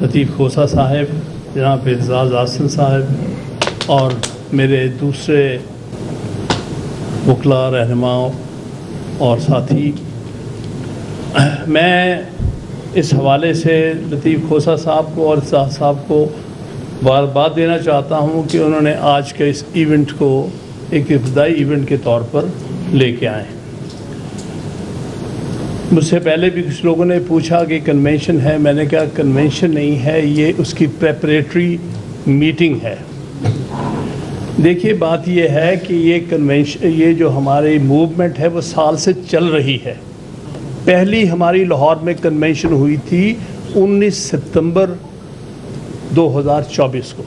लतीफ़ खोसा साहब, जनाब एजाज़ आसन साहब और मेरे दूसरे वकला रहनुमाओं और साथी, मैं इस हवाले से लतीफ़ खोसा साहब को और एजाज़ साहब को बात देना चाहता हूँ कि उन्होंने आज के इस इवेंट को एक इब्तदाई इवेंट के तौर पर लेके आए। मुझसे पहले भी कुछ लोगों ने पूछा कि कन्वेंशन है, मैंने कहा कन्वेंशन नहीं है, ये उसकी प्रेपरेटरी मीटिंग है। देखिए, बात ये है कि ये कन्वेंशन, ये जो हमारी मूवमेंट है वो साल से चल रही है। पहली हमारी लाहौर में कन्वेंशन हुई थी 19 सितंबर 2024 को,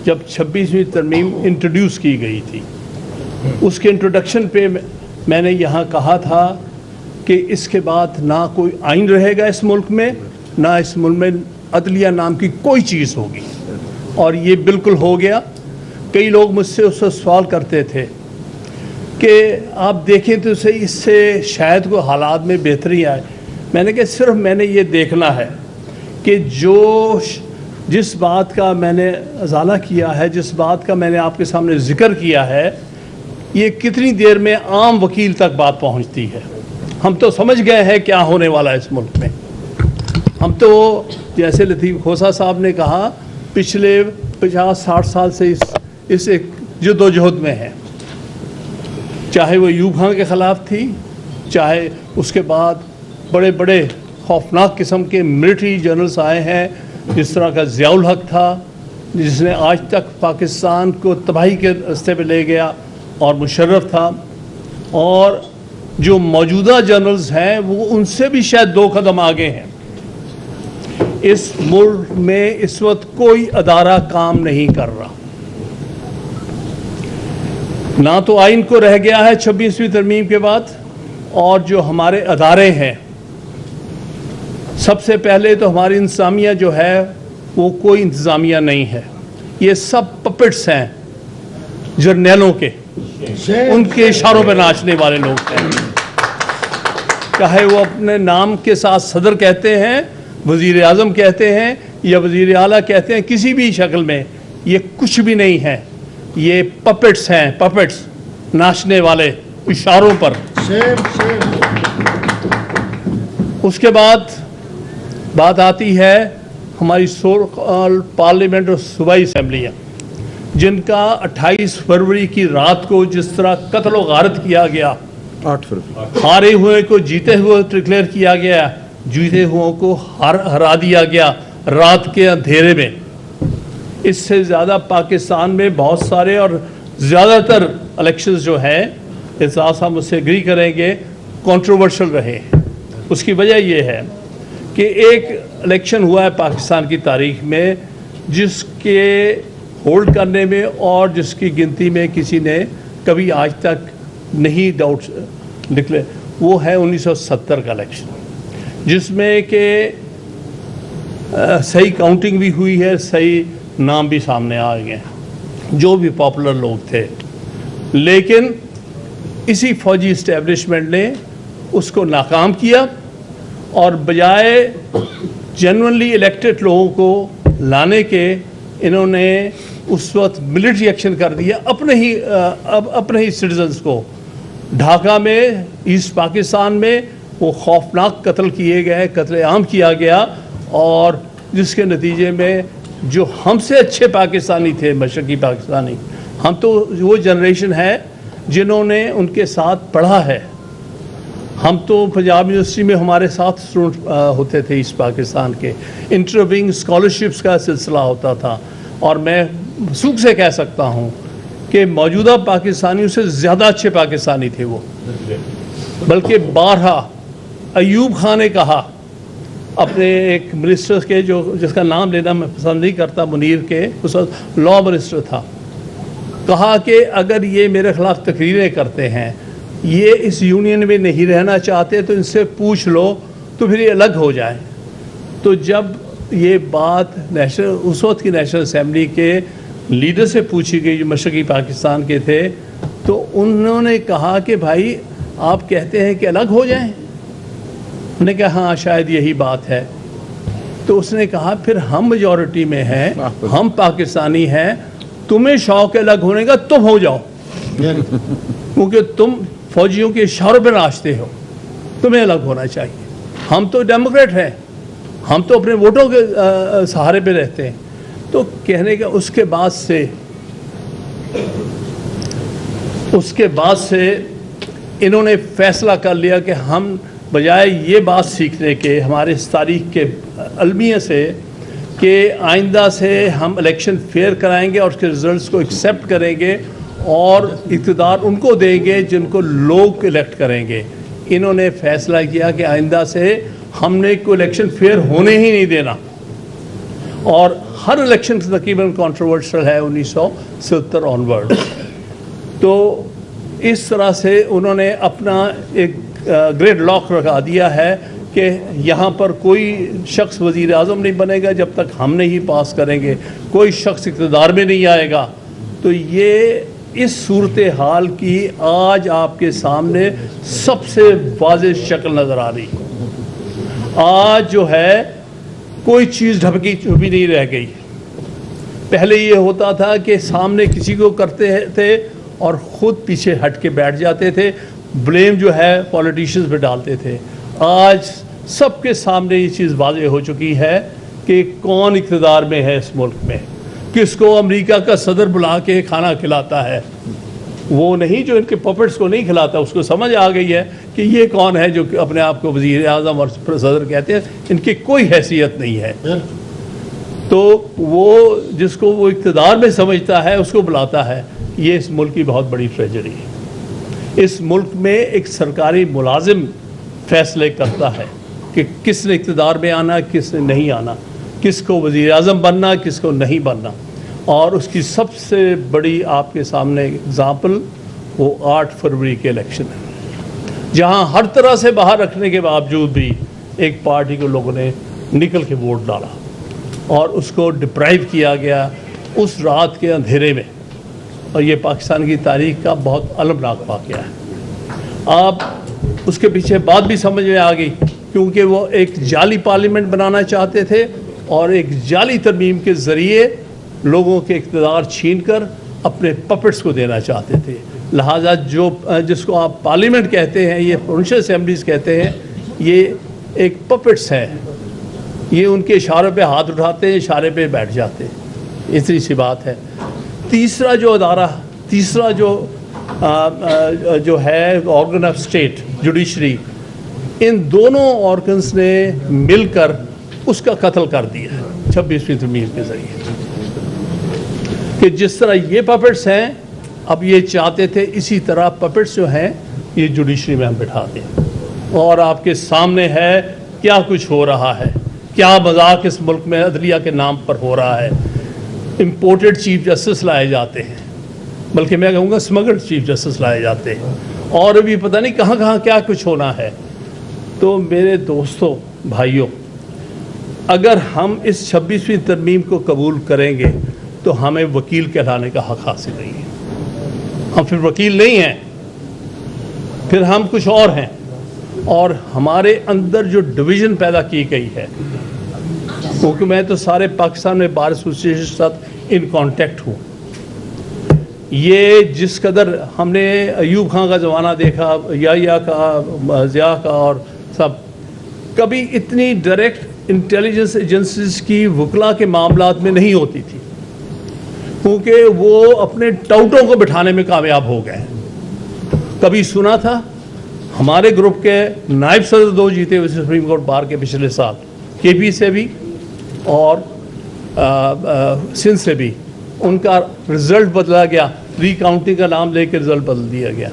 जब 26वीं तरमीम इंट्रोड्यूस की गई थी। उसके इंट्रोडक्शन पे मैंने यहाँ कहा था कि इसके बाद ना कोई आइन रहेगा इस मुल्क में, ना इस मुल्क में अदलिया नाम की कोई चीज़ होगी, और ये बिल्कुल हो गया। कई लोग मुझसे उस वक्त सवाल करते थे कि आप देखें तो सही, इससे शायद कोई हालात में बेहतरी आए। मैंने कहा सिर्फ मैंने ये देखना है कि जिस बात का मैंने अजाला किया है, जिस बात का मैंने आपके सामने ज़िक्र किया है, ये कितनी देर में आम वकील तक बात पहुंचती है। हम तो समझ गए हैं क्या होने वाला है इस मुल्क में। हम तो जैसे लतीफ़ खोसा साहब ने कहा, पिछले 50-60 साल से इस एक जद्दोजहद में है, चाहे वो अयूब खान के ख़िलाफ़ थी, चाहे उसके बाद बड़े बड़े खौफनाक किस्म के मिलिट्री जनरल्स आए हैं, जिस तरह का ज़ियाउल हक था जिसने आज तक पाकिस्तान को तबाही के रास्ते पे ले गया, और मुशर्रफ था, और जो मौजूदा जनरल्स हैं वो उनसे भी शायद 2 कदम आगे हैं। इस मुल्क में इस वक्त कोई अदारा काम नहीं कर रहा, ना तो आइन को रह गया है 26वीं तरमीम के बाद, और जो हमारे अदारे हैं, सबसे पहले तो हमारी इंतज़ामिया जो है वो कोई इंतज़ामिया नहीं है। ये सब पपेट्स हैं जर्नैलों के, उनके इशारों पर नाचने वाले लोग हैं। चाहे वो अपने नाम के साथ सदर कहते हैं, वज़ीर आज़म कहते हैं या वज़ीर आला कहते हैं, किसी भी शक्ल में ये कुछ भी नहीं है। ये पपेट्स हैं, पपेट्स, नाचने वाले इशारों पर। उसके बाद बात आती है हमारी पार्लियामेंट और सूबाई असम्बलियाँ, जिनका 28 फरवरी की रात को जिस तरह कत्ल व गारत किया गया, 8 फरवरी हारे हुए को जीते हुए डिक्लेयर किया गया, जीते हुओं को हरा दिया गया रात के अंधेरे में। इससे ज़्यादा पाकिस्तान में बहुत सारे और ज़्यादातर इलेक्शंस जो हैं, एजाज़ साहब मुझसे एग्री करेंगे, कंट्रोवर्शियल रहे। उसकी वजह यह है कि एक इलेक्शन हुआ है पाकिस्तान की तारीख में जिसके होल्ड करने में और जिसकी गिनती में किसी ने कभी आज तक नहीं डाउट निकले, वो है 1970 का इलेक्शन, जिसमें कि सही काउंटिंग भी हुई है, सही नाम भी सामने आ गए जो भी पॉपुलर लोग थे। लेकिन इसी फौजी इस्टेब्लिशमेंट ने उसको नाकाम किया, और बजाय जेन्युइनली इलेक्टेड लोगों को लाने के, इन्होंने उस वक्त मिलिट्री एक्शन कर दिया अपने ही सिटीजन्स को। ढाका में, ईस्ट पाकिस्तान में वो खौफनाक कत्ल किए गए, कत्ल आम किया गया, और जिसके नतीजे में जो हमसे अच्छे पाकिस्तानी थे, मशरकी पाकिस्तानी, हम तो वो जनरेशन है जिन्होंने उनके साथ पढ़ा है। हम तो पंजाब यूनिवर्सिटी में हमारे साथ स्टूडेंट होते थे ईस्ट पाकिस्तान के, इंटरविंग स्कॉलरशिप्स का सिलसिला होता था, और मैं सूख से कह सकता हूँ कि मौजूदा पाकिस्तानियों से ज़्यादा अच्छे पाकिस्तानी थे वो। बल्कि बारहा अयूब खान ने कहा अपने एक मिनिस्टर के, जो जिसका नाम लेना मैं पसंद नहीं करता, मुनीर के, उस वक्त लॉ मिनिस्टर था, कहा कि अगर ये मेरे ख़िलाफ़ तकरीरें करते हैं, ये इस यूनियन में नहीं रहना चाहते, तो इनसे पूछ लो तो फिर ये अलग हो जाए। तो जब ये बात उस वक्त की नेशनल असम्बली के लीडर से पूछी गई जो मशरकी पाकिस्तान के थे, तो उन्होंने कहा कि भाई आप कहते हैं कि अलग हो जाएं। उन्होंने कहा हाँ शायद यही बात है। تو اس نے کہا پھر ہم میجورٹی میں ہیں, ہم پاکستانی ہیں, تمہیں شوق الگ ہونے کا تم ہو جاؤ, کیونکہ تم فوجیوں کے اشاروں پہ ناچتے ہو, تمہیں الگ ہونا چاہیے. ہم تو ڈیموکریٹ ہیں, ہم تو اپنے ووٹوں کے سہارے پہ رہتے ہیں. تو کہنے کا اس کے بعد سے انہوں نے فیصلہ کر لیا کہ ہم بجائے یہ بات سیکھنے کے ہمارے اس تاریخ کے المیہ سے کہ آئندہ سے ہم الیکشن فیئر کرائیں گے اور اس کے رزلٹس کو ایکسیپٹ کریں گے اور اقتدار ان کو دیں گے جن کو لوگ الیکٹ کریں گے, انہوں نے فیصلہ کیا کہ آئندہ سے ہم نے کوئی الیکشن فیئر ہونے ہی نہیں دینا. اور ہر الیکشن تقریباً کنٹروورشل ہے 1970 آنورڈ. تو اس طرح سے انہوں نے اپنا ایک گریڈ لاک لگا دیا ہے کہ یہاں پر کوئی شخص وزیر اعظم نہیں بنے گا جب تک ہم نہیں پاس کریں گے, کوئی شخص اقتدار میں نہیں آئے گا. تو یہ اس صورتحال کی آج آپ کے سامنے سب سے واضح شکل نظر آ رہی. آج جو ہے کوئی چیز ڈھپکی چھپی نہیں رہ گئی. پہلے یہ ہوتا تھا کہ سامنے کسی کو کرتے تھے اور خود پیچھے ہٹ کے بیٹھ جاتے تھے, بلیم جو ہے پولیٹیشنز پہ ڈالتے تھے. آج سب کے سامنے یہ چیز واضح ہو چکی ہے کہ کون اقتدار میں ہے اس ملک میں, کس کو امریکہ کا صدر بلا کے کھانا کھلاتا ہے, وہ نہیں جو ان کے پپٹس کو نہیں کھلاتا. اس کو سمجھ آ گئی ہے کہ یہ کون ہے جو اپنے آپ کو وزیر اعظم اور صدر کہتے ہیں, ان کی کوئی حیثیت نہیں ہے. تو وہ جس کو وہ اقتدار میں سمجھتا ہے اس کو بلاتا ہے. یہ اس ملک کی بہت بڑی ٹریجڈی ہے. اس ملک میں ایک سرکاری ملازم فیصلے کرتا ہے کہ کس نے اقتدار میں آنا, کس نے نہیں آنا, کس کو وزیر اعظم بننا, کس کو نہیں بننا. اور اس کی سب سے بڑی آپ کے سامنے اگزامپل وہ 8 فروری کے الیکشن ہے, جہاں ہر طرح سے باہر رکھنے کے باوجود بھی ایک پارٹی کو لوگوں نے نکل کے ووٹ ڈالا اور اس کو ڈپرائیو کیا گیا اس رات کے اندھیرے میں. اور یہ پاکستان کی تاریخ کا بہت المناک واقعہ ہے. آپ اس کے پیچھے بات بھی سمجھ میں آ گئی, کیونکہ وہ ایک جعلی پارلیمنٹ بنانا چاہتے تھے اور ایک جعلی ترمیم کے ذریعے لوگوں کے اقتدار چھین کر اپنے پپٹس کو دینا چاہتے تھے. لہٰذا جس کو آپ پارلیمنٹ کہتے ہیں, یہ پروونشل اسمبلیز کہتے ہیں, یہ ایک پپٹس ہیں. یہ ان کے اشاروں پہ ہاتھ اٹھاتے ہیں, اشارے پہ بیٹھ جاتے ہیں. اتنی سی بات ہے. تیسرا جو ہے آرگن آف اسٹیٹ جوڈیشری, ان دونوں آرگنز نے مل کر اس کا قتل کر دیا 26ویں ترمیم کے ذریعے. کہ جس طرح یہ پپٹس ہیں, اب یہ چاہتے تھے اسی طرح پپٹس جو ہیں یہ جوڈیشری میں ہم بٹھا دیں. اور آپ کے سامنے ہے کیا کچھ ہو رہا ہے, کیا مذاق اس ملک میں عدلیہ کے نام پر ہو رہا ہے. امپورٹڈ چیف جسٹس لائے جاتے ہیں, بلکہ میں کہوں گا اسمگلڈ چیف جسٹس لائے جاتے ہیں, اور ابھی پتہ نہیں کہاں کہاں کیا کچھ ہونا ہے. تو میرے دوستوں بھائیوں, اگر ہم اس 26ویں ترمیم کو قبول کریں گے تو ہمیں وکیل کہلانے کا حق حاصل نہیں ہے. ہم پھر وکیل نہیں ہیں, پھر ہم کچھ اور ہیں. اور ہمارے اندر جو ڈویژن پیدا کی گئی ہے, کیونکہ میں تو سارے پاکستان میں بار ایسوسیشن کے ساتھ ان کانٹیکٹ ہوں, یہ جس قدر ہم نے ایوب خان کا زمانہ دیکھا, یا کا, ضیاء کا, اور سب, کبھی اتنی ڈائریکٹ انٹیلیجنس ایجنسیز کی وکلا کے معاملات میں نہیں ہوتی تھی, کیونکہ وہ اپنے ٹاؤٹوں کو بٹھانے میں کامیاب ہو گئے. کبھی سنا تھا ہمارے گروپ کے نائب صدر 2 جیتے ہوئے سپریم کورٹ بار کے پچھلے سال, کے پی سے بھی اور سندھ سے بھی, ان کا رزلٹ بدلا گیا, ری کاؤنٹنگ کا نام لے کے رزلٹ بدل دیا گیا.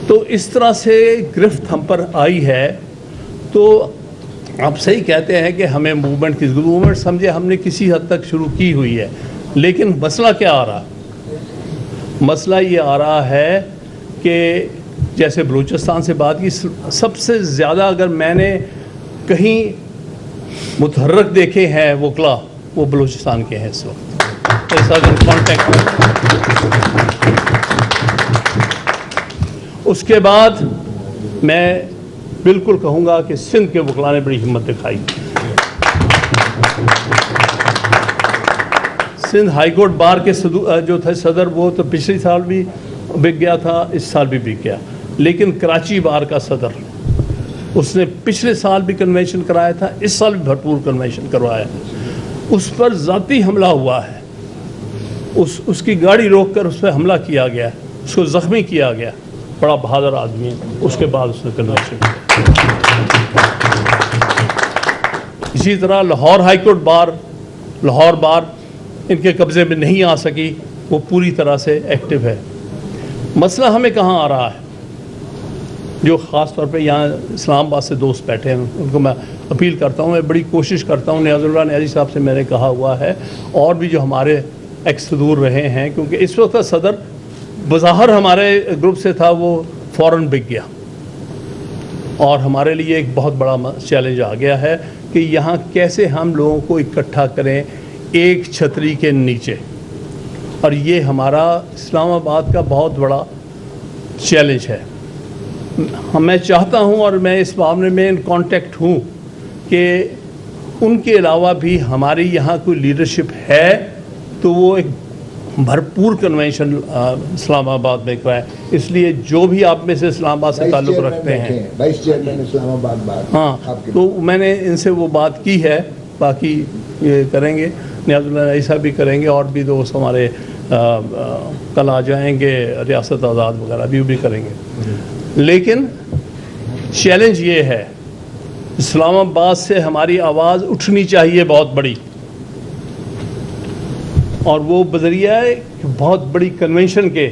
تو اس طرح سے گرفت ہم پر آئی ہے. تو آپ صحیح کہتے ہیں کہ ہمیں موومنٹ کی موومنٹ سمجھے ہم نے کسی حد تک شروع کی ہوئی ہے, لیکن مسئلہ کیا آ رہا, مسئلہ یہ آ رہا ہے کہ جیسے بلوچستان سے بات کی, سب سے زیادہ اگر میں نے کہیں متحرک دیکھے ہیں وکلا, وہ بلوچستان کے ہیں اس وقت. اس کے بعد میں بالکل کہوں گا کہ سندھ کے وکلا نے بڑی ہمت دکھائی. सिंध हाई कोर्ट बार के जो थे सदर, वो तो पिछले साल भी बिक गया था, इस साल भी बिक गया। लेकिन कराची बार का सदर, उसने पिछले साल भी कन्वेंशन कराया था, इस साल भी भरपूर कन्वेंशन करवाया है। उस पर ज़ाती हमला हुआ है, उसकी गाड़ी रोककर उस पर हमला किया गया, उसको ज़ख्मी किया गया। बड़ा बहादुर आदमी है। उसके बाद उसने कन्वेंशन किया। इसी तरह Lahore high court bar, Lahore बार इनके कब्ज़े में नहीं आ सकी, वो पूरी तरह से एक्टिव है। मसला हमें कहाँ आ रहा है, जो ख़ास तौर पे यहाँ इस्लामाबाद से दोस्त बैठे हैं, उनको मैं अपील करता हूँ, मैं बड़ी कोशिश करता हूँ। नियाज़ुल्लाह नियाज़ी साहब से मैंने कहा हुआ है, और भी जो हमारे एक्स सदूर रहे हैं, क्योंकि इस वक्त सदर बज़ाहिर हमारे ग्रुप से था, वो फ़ौरन बिक गया, और हमारे लिए एक बहुत बड़ा चैलेंज आ गया है कि यहाँ कैसे हम लोगों को इकट्ठा करें एक छतरी के नीचे। और ये हमारा इस्लामाबाद का बहुत बड़ा चैलेंज है। मैं चाहता हूँ, और मैं इस मामले में इन कांटेक्ट हूँ, कि उनके अलावा भी हमारी यहाँ कोई लीडरशिप है तो वो एक भरपूर कन्वेंशन इस्लामाबाद में कराए। इसलिए जो भी आप में से इस्लामाबाद से ताल्लुक़ रखते हैं, वाइस चेयरमैन इस्लामाबाद बार, हाँ, तो मैंने इनसे वो बात की है। बाकी ये करेंगे, नियाज़ुल्लाह ऐसा भी करेंगे, और भी दोस्त हमारे कल आ जाएंगे, रियासत आज़ाद वगैरह भी करेंगे। लेकिन चैलेंज ये है, इस्लामाबाद से हमारी आवाज़ उठनी चाहिए बहुत बड़ी, और वो बज़रिया बहुत बड़ी कन्वेंशन के।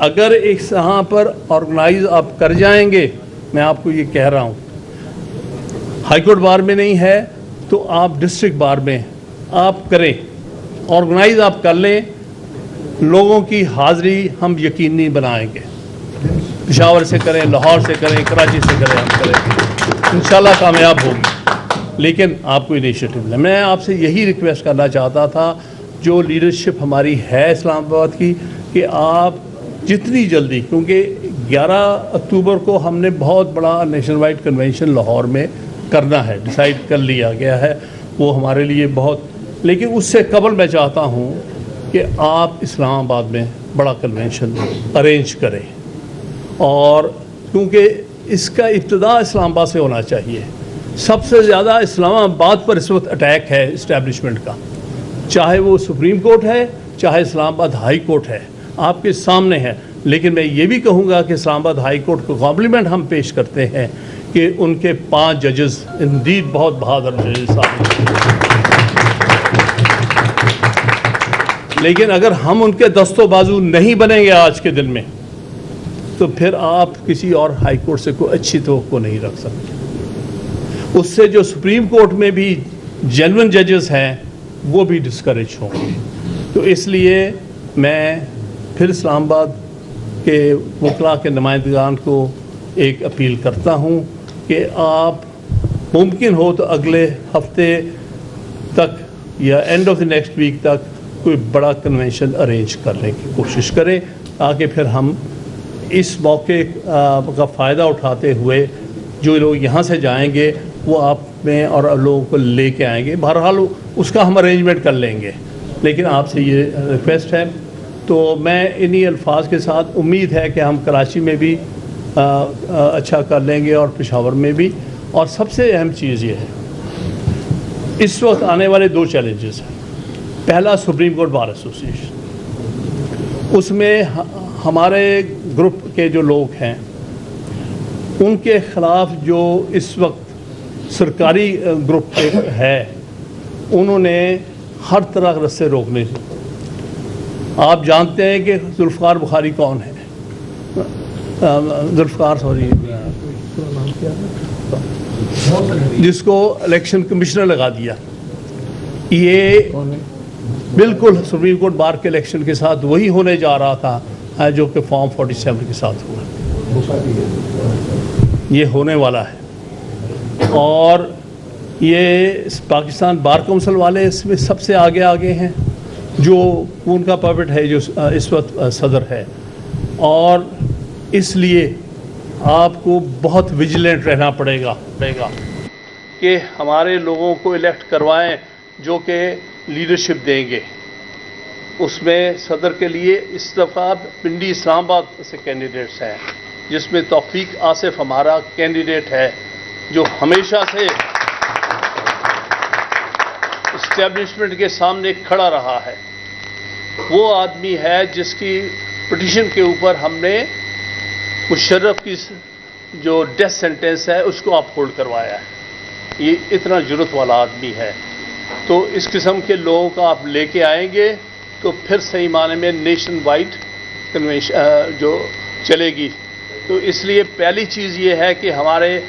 अगर एक यहाँ पर ऑर्गेनाइज आप कर जाएंगे, मैं आपको ये कह रहा हूँ, हाई कोर्ट बार में नहीं है तो आप डिस्ट्रिक्ट बार में आप करें, ऑर्गेनाइज आप कर लें, लोगों की हाज़िरी हम यकीनी बनाएंगे। पेशावर से करें, लाहौर से करें, कराची से करें, हम करेंगे, इंशाल्लाह कामयाब होंगे। लेकिन आपको इनिशिएटिव लें। मैं आपसे यही रिक्वेस्ट करना चाहता था, जो लीडरशिप हमारी है इस्लामाबाद की, कि आप जितनी जल्दी, क्योंकि 11 अक्टूबर को हमने बहुत बड़ा नेशनल वाइड कन्वेंशन लाहौर में करना है, डिसाइड कर लिया गया है, वो हमारे लिए बहुत। लेकिन उससे कबल मैं चाहता हूँ कि आप इस्लामाबाद में बड़ा कन्वेंशन अरेंज करें, और क्योंकि इसका इब्तिदा इस्लामाबाद से होना चाहिए। सबसे ज़्यादा इस्लामाबाद पर इस वक्त अटैक है इस्टेब्लिशमेंट का, चाहे वो सुप्रीम कोर्ट है, चाहे इस्लामाबाद हाई कोर्ट है, आपके सामने है। लेकिन मैं ये भी कहूँगा कि इस्लामाबाद हाई कोर्ट को कॉम्प्लीमेंट हम पेश करते हैं कि उनके 5 जजेस इंदीड बहुत बहादुर जजेस हैं। लेकिन अगर हम उनके दस्तों बाजू नहीं बनेंगे आज के दिन में, तो फिर आप किसी और हाई कोर्ट से कोई अच्छी तवक्को नहीं रख सकते। उससे जो सुप्रीम कोर्ट में भी जेन्युइन जजेस हैं, वो भी डिस्करेज होंगे। तो इसलिए मैं फिर इस्लामाबाद के वकला के नुमाइंदगान को एक अपील करता हूँ कि आप मुमकिन हो तो अगले हफ्ते तक या end of the next week तक कोई बड़ा कन्वेंशन अरेंज करने की कोशिश करें, ताकि फिर हम इस मौके का फ़ायदा उठाते हुए जो लोग यहाँ से जाएंगे वो आप में और लोगों को लेके आएंगे। बहरहाल उसका हम अरेंजमेंट कर लेंगे, लेकिन आपसे ये रिक्वेस्ट है। तो मैं इन्हीं अल्फाज के साथ उम्मीद है कि हम कराची में भी अच्छा कर लेंगे और पेशावर में भी। और सबसे अहम चीज़ ये है, इस वक्त आने वाले 2 चैलेंजेस हैं। पहला सुप्रीम कोर्ट बार एसोसिएशन, उसमें हमारे ग्रुप के जो लोग हैं उनके ख़िलाफ़ जो इस वक्त सरकारी ग्रुप है, उन्होंने हर तरह के रस्ते रोकने। आप जानते हैं कि जुल्फ़िकार बुखारी कौन है, जुल्फ़िकार जिसको इलेक्शन कमिश्नर लगा दिया, ये बिल्कुल सुप्रीम कोर्ट बार के इलेक्शन के साथ वही होने जा रहा था जो कि फॉर्म 47 के साथ हुआ। ये होने वाला है, और ये पाकिस्तान बार काउंसिल वाले इसमें सबसे आगे हैं, जो उनका पपेट है जो इस वक्त सदर है। और इसलिए आपको बहुत विजिलेंट रहना पड़ेगा कि हमारे लोगों को इलेक्ट करवाएं जो कि लीडरशिप देंगे। اس میں صدر کے لیے اس دفعہ پنڈی اسلام آباد سے کینڈیڈیٹس ہیں، جس میں توفیق آصف ہمارا کینڈیڈیٹ ہے جو ہمیشہ سے اسٹیبلشمنٹ کے سامنے کھڑا رہا ہے۔ وہ آدمی ہے جس کی پٹیشن کے اوپر ہم نے مشرف کی جو ڈیتھ سینٹینس ہے اس کو اپ ہولڈ کروایا ہے۔ یہ اتنا جرت والا آدمی ہے، تو اس قسم کے لوگوں کا آپ لے کے آئیں گے تو پھر صحیح معنی میں نیشن وائڈ کنونشن جو چلے گی۔ تو اس لیے پہلی چیز یہ ہے کہ ہمارے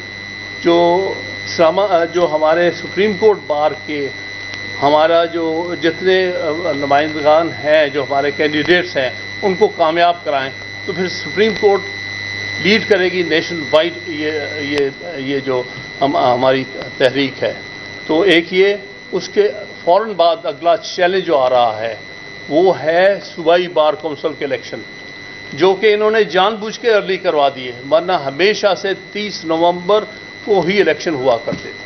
جو ہمارے سپریم کورٹ بار کے ہمارا جو جتنے نمائندگان ہیں جو ہمارے کینڈیڈیٹس ہیں ان کو کامیاب کرائیں، تو پھر سپریم کورٹ لیڈ کرے گی نیشن وائڈ یہ جو ہماری تحریک ہے۔ تو ایک یہ، اس کے فوراً بعد اگلا چیلنج جو آ رہا ہے وہ ہے صوبائی بار کونسل کے الیکشن، جو کہ انہوں نے جان بوجھ کے ارلی کروا دیے، ورنہ ہمیشہ سے 30 نومبر کو ہی الیکشن ہوا کرتے تھے،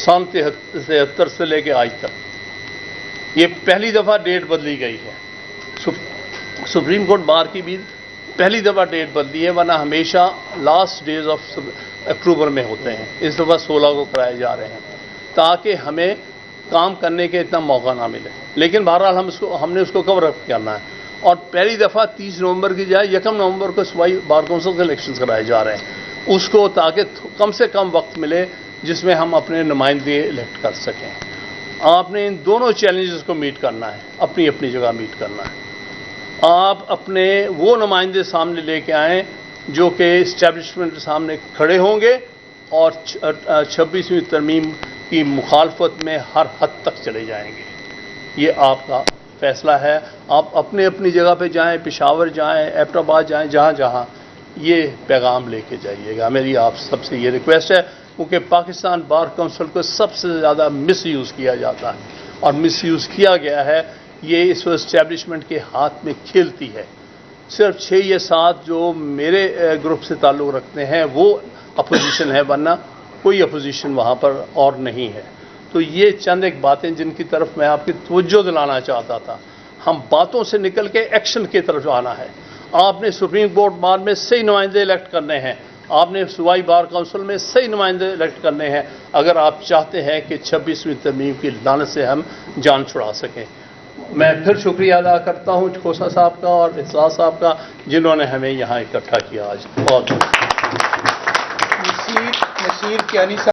سن 73 سے لے کے آج تک۔ یہ پہلی دفعہ ڈیٹ بدلی گئی ہے، سپریم کورٹ بار کی بھی پہلی دفعہ ڈیٹ بدلی ہے، ورنہ ہمیشہ لاسٹ ڈیز آف اکتوبر میں ہوتے ہیں، اس دفعہ 16 کو کرائے جا رہے ہیں تاکہ ہمیں کام کرنے کے اتنا موقع نہ ملے۔ لیکن بہرحال ہم نے اس کو کور اپ کرنا ہے، اور پہلی دفعہ 30 نومبر کی جائے 1 نومبر کو صوبائی بار کونسل کے الیکشن کرائے جا رہے ہیں، اس کو تاکہ کم سے کم وقت ملے جس میں ہم اپنے نمائندے الیکٹ کر سکیں۔ آپ نے ان دونوں چیلنجز کو میٹ کرنا ہے، اپنی اپنی جگہ میٹ کرنا ہے۔ آپ اپنے وہ نمائندے سامنے لے کے آئیں جو کہ اسٹیبلشمنٹ کے سامنے کھڑے ہوں گے اور 26ویں ترمیم کی مخالفت میں ہر حد تک چلے جائیں گے۔ یہ آپ کا فیصلہ ہے، آپ اپنے اپنی جگہ پہ جائیں، پشاور جائیں، ایبٹ آباد جائیں، جہاں جہاں یہ پیغام لے کے جائیے گا۔ میری آپ سب سے یہ ریکویسٹ ہے، کیونکہ پاکستان بار کونسل کو سب سے زیادہ مس یوز کیا جاتا ہے، اور مس یوز کیا گیا ہے، یہ اس وقت اسٹیبلشمنٹ کے ہاتھ میں کھیلتی ہے۔ صرف 6 یا 7 جو میرے گروپ سے تعلق رکھتے ہیں وہ اپوزیشن ہے، ورنہ کوئی اپوزیشن وہاں پر اور نہیں ہے۔ تو یہ چند ایک باتیں جن کی طرف میں آپ کی توجہ دلانا چاہتا تھا۔ ہم باتوں سے نکل کے ایکشن کی طرف آنا ہے۔ آپ نے سپریم کورٹ بار میں صحیح نمائندے الیکٹ کرنے ہیں، آپ نے صوبائی بار کونسل میں صحیح نمائندے الیکٹ کرنے ہیں، اگر آپ چاہتے ہیں کہ 26ویں ترمیم کی لعنت سے ہم جان چھڑا سکیں۔ میں پھر شکریہ ادا کرتا ہوں کھوسا صاحب کا اور احساس صاحب کا، جنہوں نے ہمیں یہاں اکٹھا کیا آج۔ بہت نصیر کیانی صاحب